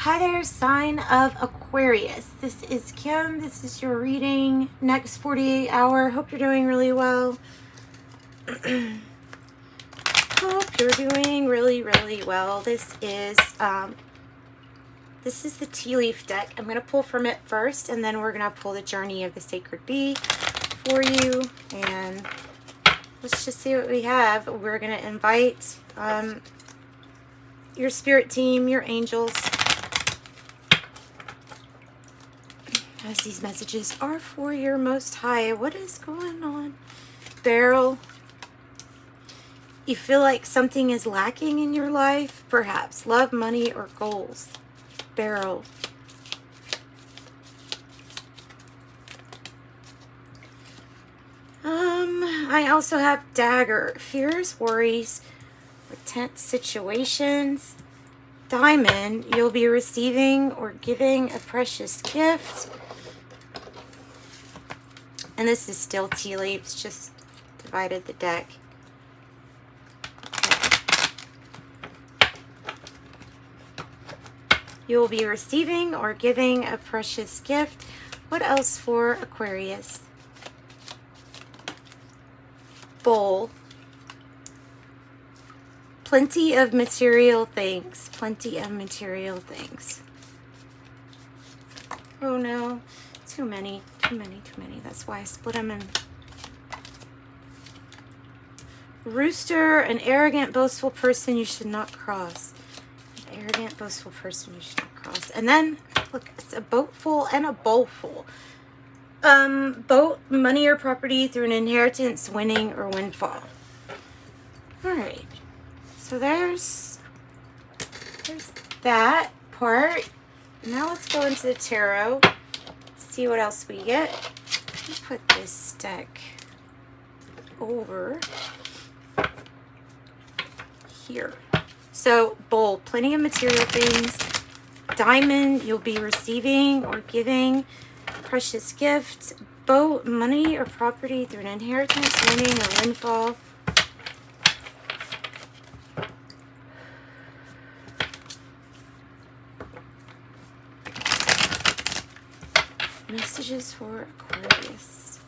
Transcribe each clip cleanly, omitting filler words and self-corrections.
Hi there, sign of Aquarius. This is Kim. This is your reading. Next 48 hour. Hope you're doing really well. Hope you're doing really, really well. This is the tea leaf deck. I'm going to pull from it first, and then we're going to pull the Journey of the Sacred Bee for you. And let's just see what we have. We're going to invite your spirit team, your angels, as these messages are for your Most High. What is going on? Beryl, you feel like something is lacking in your life, perhaps love, money, or goals. Beryl. I also have Dagger, fears, worries, or tense situations. Diamond, you'll be receiving or giving a precious gift. And this is still tea leaves, just divided the deck. You will be receiving or giving a precious gift. What else for Aquarius? Bowl. Plenty of material things. Plenty of material things. Oh no. Too many. Too many. Too many. That's why I split them in. Rooster, an arrogant, boastful person you should not cross. An arrogant, boastful person you should not cross. And then, look, it's a boat full and a bowl full. Boat, money or property through an inheritance, winning or windfall. Alright. So there's that part. Now let's go into the tarot. See what else we get. Let's put this deck over here. So, bowl, plenty of material things. Diamond, you'll be receiving or giving precious gifts. Boat, money or property through an inheritance, winning or windfall. Messages for Aquarius.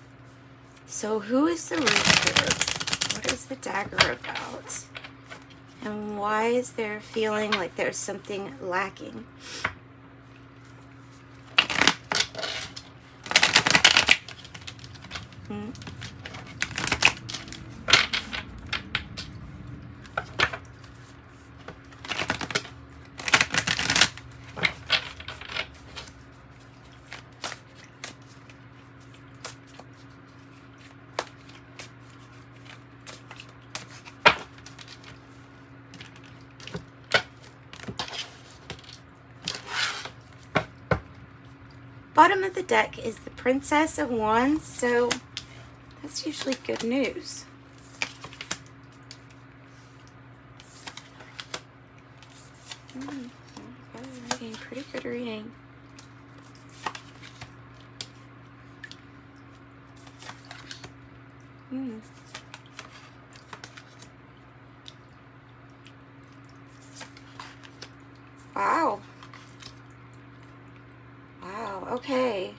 So who is the rooster? What is the dagger about? And why is there feeling like there's something lacking? Bottom of the deck is the Princess of Wands, so that's usually good news. Good reading, pretty good reading. Wow. Okay.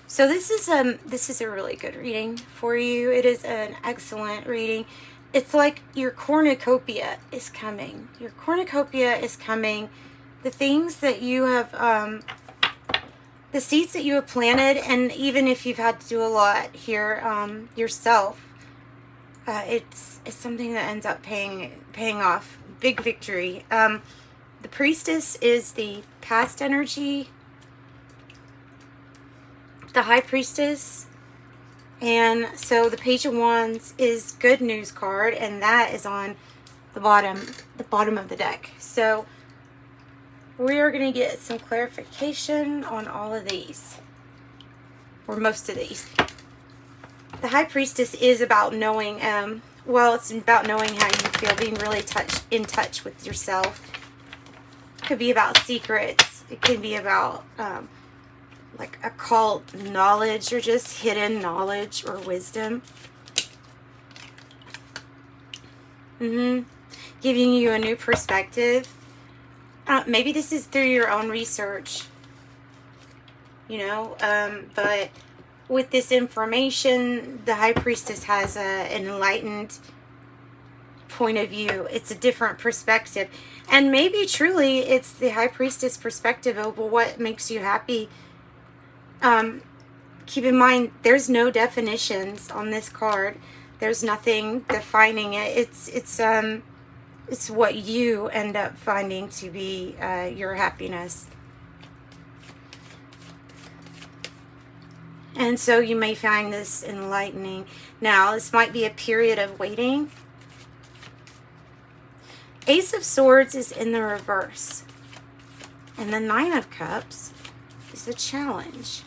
So this is a really good reading for you. It is an excellent reading. It's like your cornucopia is coming. Your cornucopia is coming. The things that you have, the seeds that you have planted, and even if you've had to do a lot here yourself, it's something that ends up paying off. Big victory. The Priestess is the past energy. The High Priestess. And so the Page of Wands is good news card, and that is on the bottom of the deck. So we are going to get some clarification on all of these, or most of these. The High Priestess is about knowing, it's about knowing how you feel, being really in touch with yourself. It could be about secrets. It can be about like occult knowledge, or just hidden knowledge or wisdom. Giving you a new perspective. maybe this is through your own research, you know, but with this information, the High Priestess has an enlightened point of view. It's a different perspective. And maybe truly it's the High Priestess perspective of what makes you happy. Keep in mind, there's no definitions on this card. There's nothing defining it. It's what you end up finding to be your happiness. And so you may find this enlightening. Now, this might be a period of waiting. Ace of Swords is in the reverse. And the Nine of Cups is a challenge.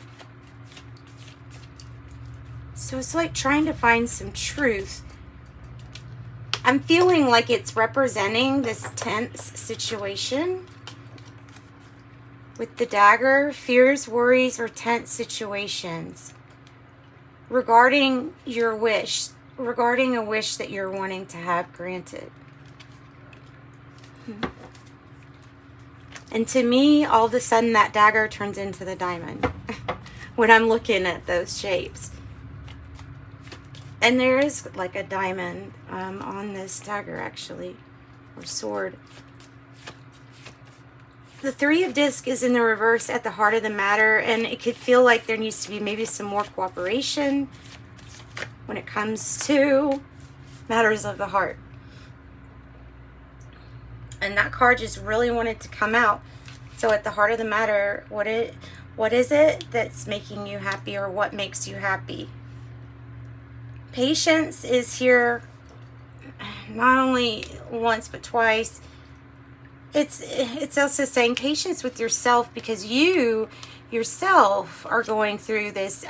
So it's like trying to find some truth. I'm feeling like it's representing this tense situation. With the dagger, fears, worries, or tense situations. Regarding your wish. Regarding a wish that you're wanting to have granted. And to me, all of a sudden that dagger turns into the diamond. When I'm looking at those shapes. And there is like a diamond on this dagger actually. Or sword. The Three of Discs is in the reverse at the heart of the matter, and it could feel like there needs to be maybe some more cooperation when it comes to matters of the heart. And that card just really wanted to come out. So at the heart of the matter, what is it that's making you happy, or what makes you happy? Patience is here not only once but twice. It's also saying patience with yourself, because you yourself are going through this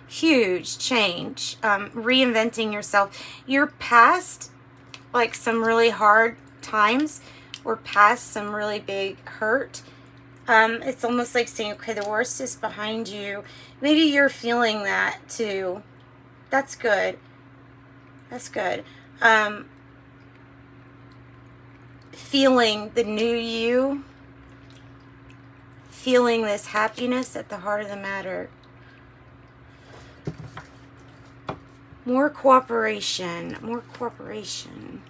huge change, reinventing yourself. You're past like some really hard times, or past some really big hurt. It's almost like saying, okay, the worst is behind you. Maybe you're feeling that too. That's good. That's good. Feeling the new you, feeling this happiness at the heart of the matter. More cooperation, more cooperation.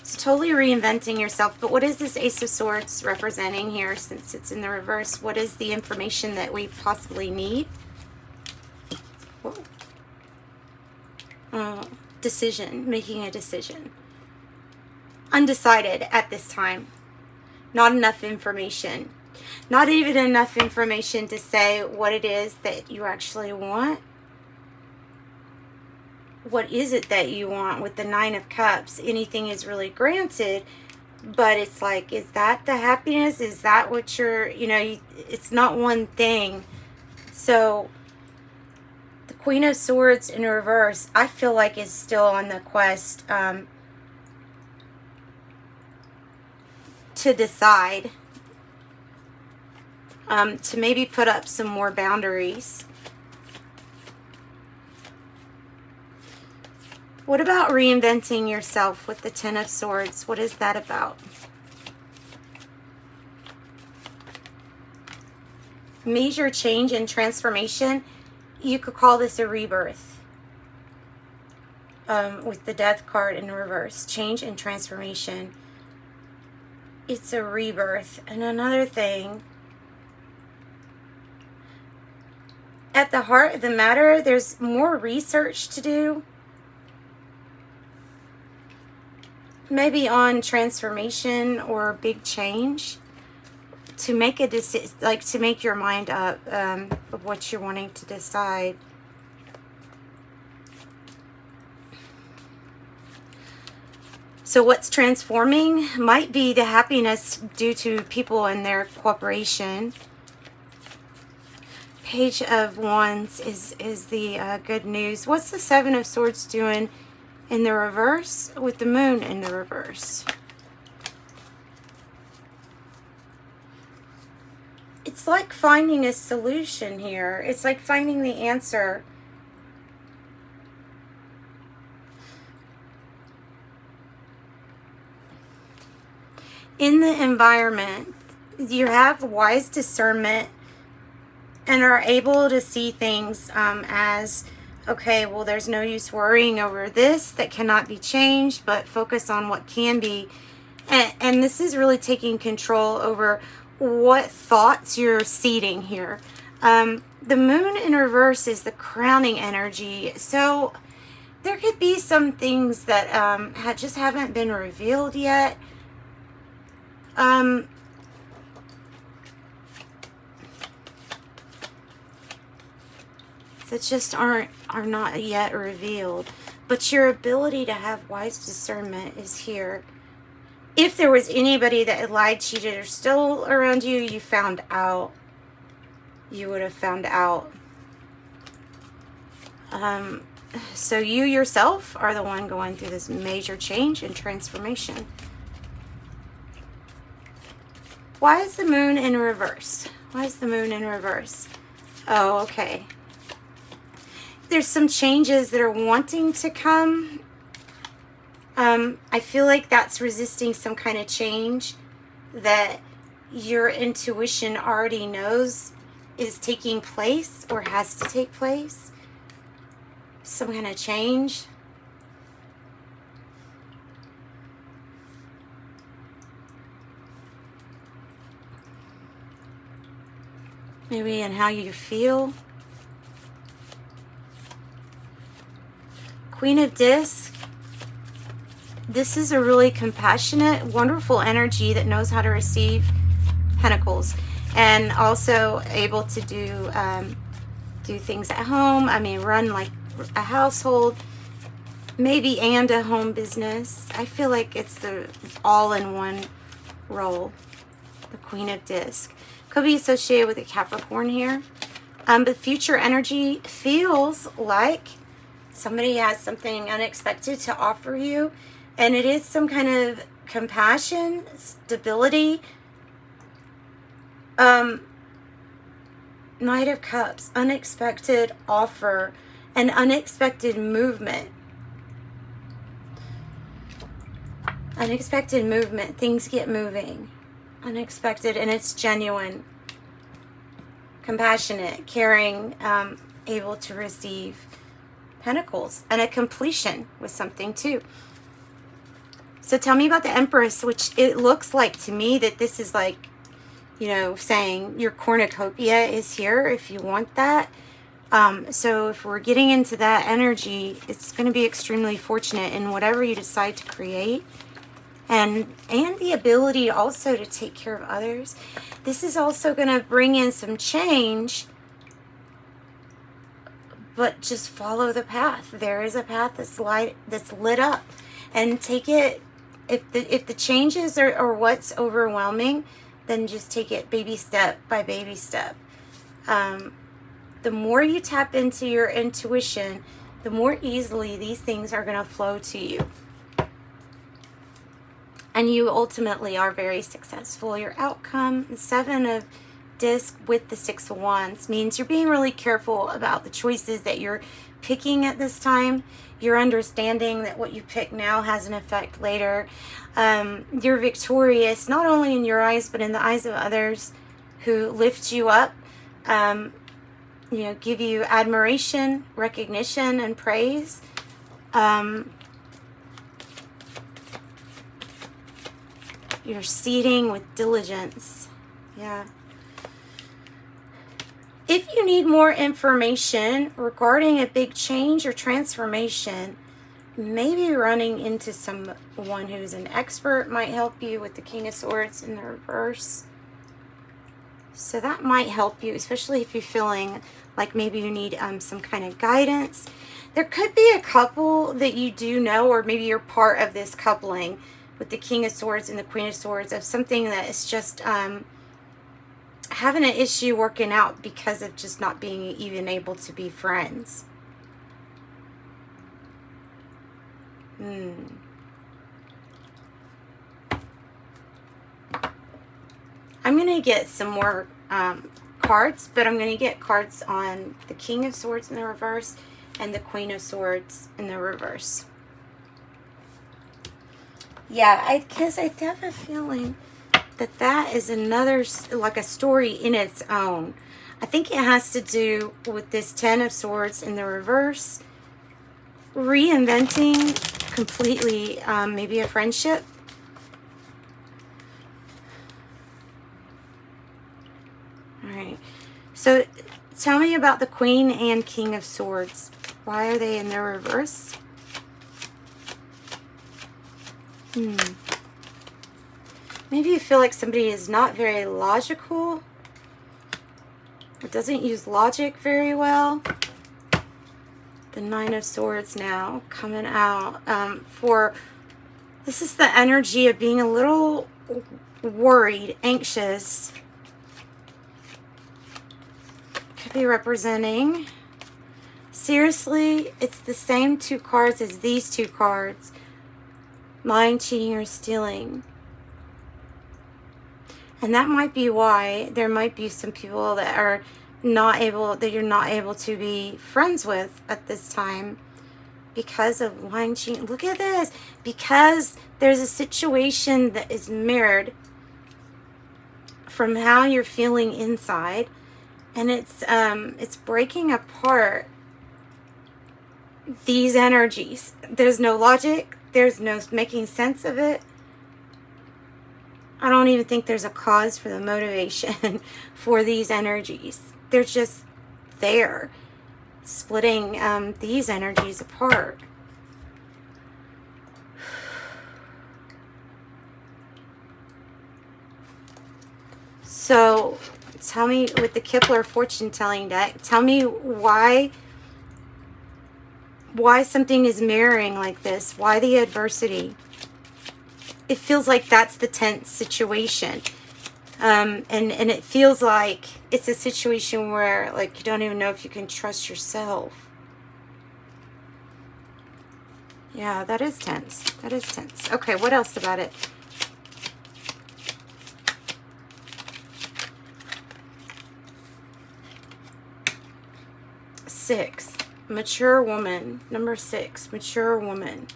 So totally reinventing yourself. But what is this Ace of Swords representing here, since it's in the reverse? What is the information that we possibly need? Decision, making a decision. Undecided at this time. Not enough information. Not even enough information to say what it is that you actually want. What is it that you want? With the Nine of Cups, anything is really granted, but it's like, is that the happiness? Is that what you're, it's not one thing. So the Queen of Swords in reverse, I feel like is still on the quest to decide, to maybe put up some more boundaries. What about reinventing yourself with the Ten of Swords? What is that about? Major change and transformation. You could call this a rebirth. With the Death card in reverse. Change and transformation. It's a rebirth. And another thing. At the heart of the matter, there's more research to do. Maybe on transformation or big change. To make a decision, like to make your mind up of what you're wanting to decide. So what's transforming might be the happiness due to people and their cooperation. Page of Wands is the good news. What's the Seven of Swords doing in the reverse with the Moon in the reverse? It's like finding a solution here. It's like finding the answer. in the environment, you have wise discernment and are able to see things as, okay, well, there's no use worrying over this that cannot be changed, but focus on what can be. And this is really taking control over what thoughts you're seeding here. The moon in reverse is the crowning energy. So there could be some things that just haven't been revealed yet. That just are not yet revealed. But your ability to have wise discernment is here. If there was anybody that had lied, cheated, or stole around you, you found out. You would have found out. So you yourself are the one going through this major change and transformation. Why is the moon in reverse? Why is the moon in reverse? Oh, okay. There's some changes that are wanting to come. I feel like that's resisting some kind of change that your intuition already knows is taking place or has to take place. Some kind of change. Maybe in how you feel. Queen of Discs. This is a really compassionate, wonderful energy that knows how to receive pentacles and also able to do things at home. I mean, run like a household, maybe, and a home business. I feel like it's the all-in-one role. The Queen of Discs could be associated with a Capricorn here. But future energy feels like somebody has something unexpected to offer you. And it is some kind of compassion, stability. Knight of Cups, unexpected offer, and unexpected movement. Unexpected movement, things get moving. Unexpected, and it's genuine. Compassionate, caring, able to receive pentacles, and a completion with something too. So tell me about the Empress, which it looks like to me that this is like, you know, saying your cornucopia is here if you want that. So if we're getting into that energy, it's going to be extremely fortunate in whatever you decide to create. And the ability also to take care of others. This is also going to bring in some change, but just follow the path. There is a path that's lit up, and take it. If the changes are what's overwhelming, then just take it baby step by baby step. The more you tap into your intuition, the more easily these things are going to flow to you. And you ultimately are very successful. Your outcome, the Seven of Discs with the Six of Wands, means you're being really careful about the choices that you're picking at this time. You're understanding that what you pick now has an effect later. You're victorious, not only in your eyes, but in the eyes of others who lift you up, you know, give you admiration, recognition, and praise. You're seeding with diligence. Yeah. If you need more information regarding a big change or transformation, maybe running into someone who's an expert might help you with the King of Swords in the reverse. So that might help you, especially if you're feeling like maybe you need some kind of guidance. There could be a couple that you do know, or maybe you're part of this coupling with the King of Swords and the Queen of Swords, of something that is just having an issue working out because of just not being even able to be friends. I'm going to get some more cards, but I'm going to get cards on the King of Swords in the reverse and the Queen of Swords in the reverse. Yeah, because I have a feeling that is another, like a story in its own. I think it has to do with this Ten of Swords in the reverse, reinventing completely, maybe a friendship. All right. So tell me about the Queen and King of Swords. Why are they in the reverse? Maybe you feel like somebody is not very logical. It doesn't use logic very well. The Nine of Swords now coming out. This is the energy of being a little worried, anxious. Could be representing. Seriously, it's the same two cards as these two cards. Lying, cheating, or stealing. And that might be why there might be some people that are not able, that you're not able to be friends with at this time because of lying, cheating. Look at this. Because there's a situation that is mirrored from how you're feeling inside, and it's breaking apart these energies. There's no logic. There's no making sense of it. I don't even think there's a cause for the motivation for these energies. They're just there, splitting these energies apart. So tell me, with the Kepler fortune telling deck, tell me why something is mirroring like this. Why the adversity? It feels like that's the tense situation. And it feels like it's a situation where, like, you don't even know if you can trust yourself. Yeah, that is tense. That is tense. Okay, what else about it? Six, mature woman. Number 6, mature woman.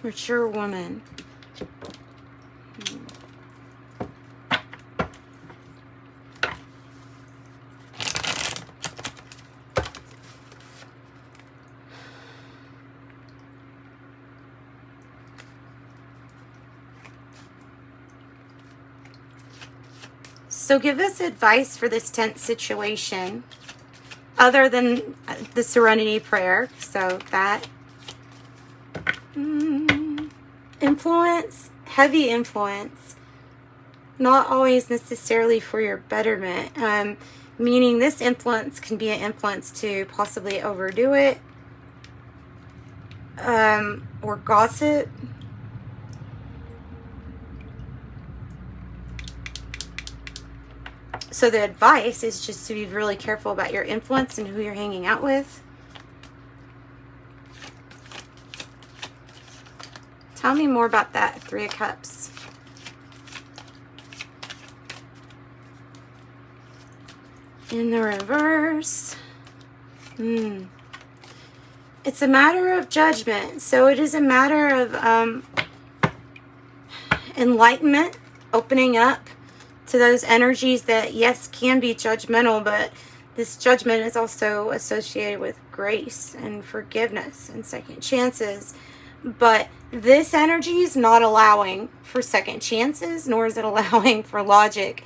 Mature woman. So give us advice for this tense situation, other than the Serenity Prayer. So that influence, heavy influence, not always necessarily for your betterment. Meaning this influence can be an influence to possibly overdo it, or gossip. So the advice is just to be really careful about your influence and who you're hanging out with. Tell me more about that, 3 of Cups. In the reverse. It's a matter of judgment. So it is a matter of enlightenment, opening up to those energies that, yes, can be judgmental, but this judgment is also associated with grace and forgiveness and second chances. But this energy is not allowing for second chances, nor is it allowing for logic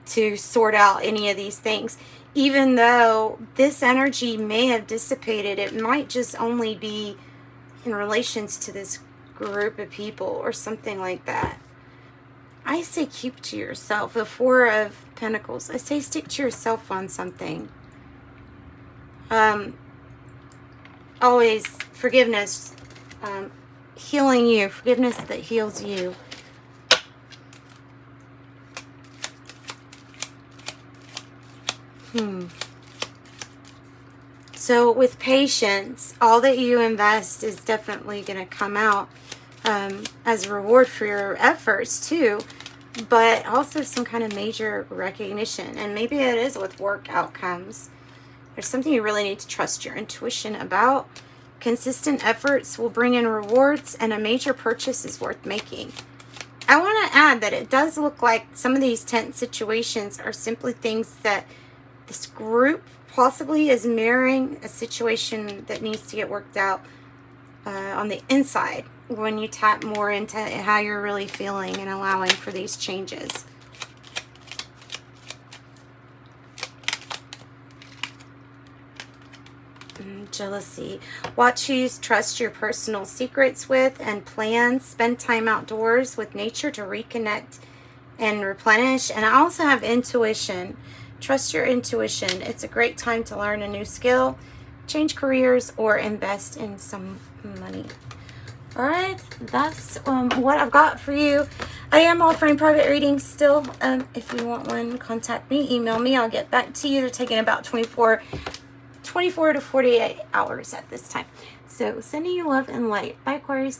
to sort out any of these things. Even though this energy may have dissipated, it might just only be in relations to this group of people or something like that. I say keep to yourself. The 4 of Pentacles. I say stick to yourself on something. Always forgiveness, healing you. Forgiveness that heals you. So with patience, all that you invest is definitely going to come out as a reward for your efforts too, but also some kind of major recognition. And maybe it is with work outcomes. There's something you really need to trust your intuition about, Consistent efforts will bring in rewards, and a major purchase is worth making. I want to add that it does look like some of these tense situations are simply things that this group possibly is mirroring a situation that needs to get worked out on the inside when you tap more into how you're really feeling and allowing for these changes. Jealousy. Watch who you trust your personal secrets with and plans. Spend time outdoors with nature to reconnect and replenish. And I also have intuition. Trust your intuition. It's a great time to learn a new skill, change careers, or invest in some money. All right, that's what I've got for you. I am offering private readings still. If you want one, contact me, email me. I'll get back to you. They're taking about 24 to 48 hours at this time. So sending you love and light. Bye, Aquarius.